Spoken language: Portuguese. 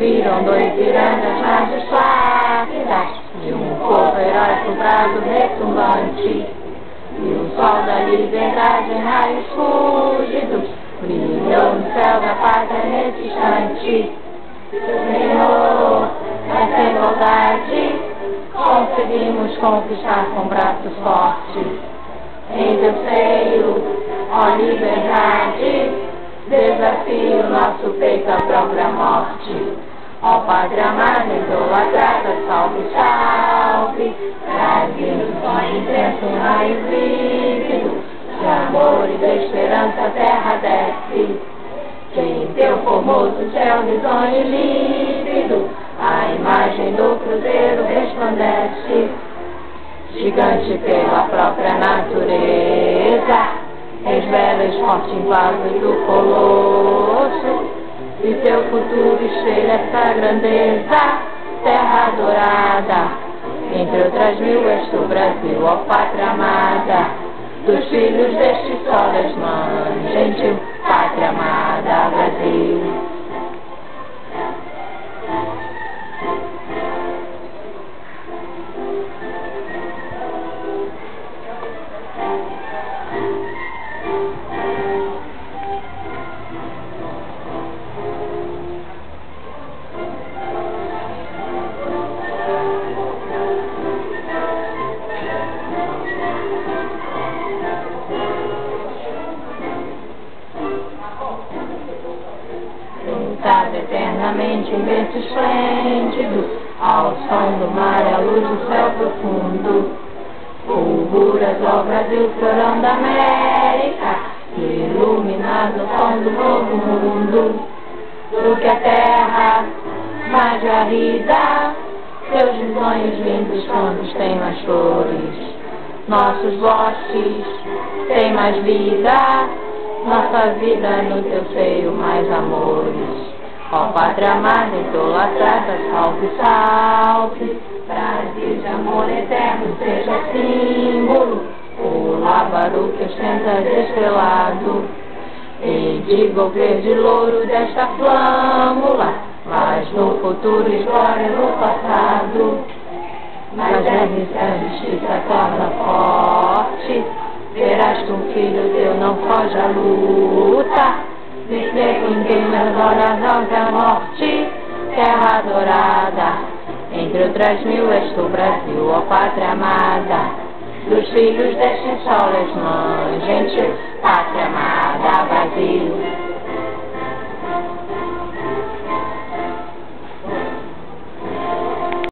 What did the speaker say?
viram dois piranhas mais plácidas e um povo heróico brado retumbante. E o sol da liberdade em raios fúlgidos brilhou no céu da pátria nesse instante. Senhor, nessa igualdade conseguimos conquistar com braços fortes. Em teu seio, ó liberdade, desafio nosso peito à própria morte. Ó pátria amada, idolatrada, salve, salve, trazendo sonho intenso, um raio vívido, de amor e de esperança a terra desce. Que em teu formoso céu risonho límpido, a imagem do cruzeiro resplandece. Gigante pela própria natureza, resvela forte em vasos do colosso, e teu futuro espelha essa grandeza. Terra dourada, entre outras mil és tu, Brasil, ó pátria amada, dos filhos deste sol és mãe, gentil pátria amada, Brasil. Sentado eternamente em berço esplêndido, ao som do mar e à luz do céu profundo, fulguras ao Brasil, florão da América, iluminado o som do novo mundo. Do que a terra mais varrida, seus risonhos lindos campos têm mais flores, nossos bosques têm mais vida, nossa vida no teu seio mais amores. Ó pátria amada, idolatrada, salve, salve, Brasil de amor eterno, seja símbolo, o lábaro que ostenta destelado, e diga o verde louro desta flâmula, mas no futuro explore no passado. Mas a justiça torna forte, verás que um filho teu não foge à luta. Viver com ninguém nas horas da morte. Terra dourada, entre outras mil és tu, Brasil, ó pátria amada, dos filhos deste sol és mãe, gentil pátria amada.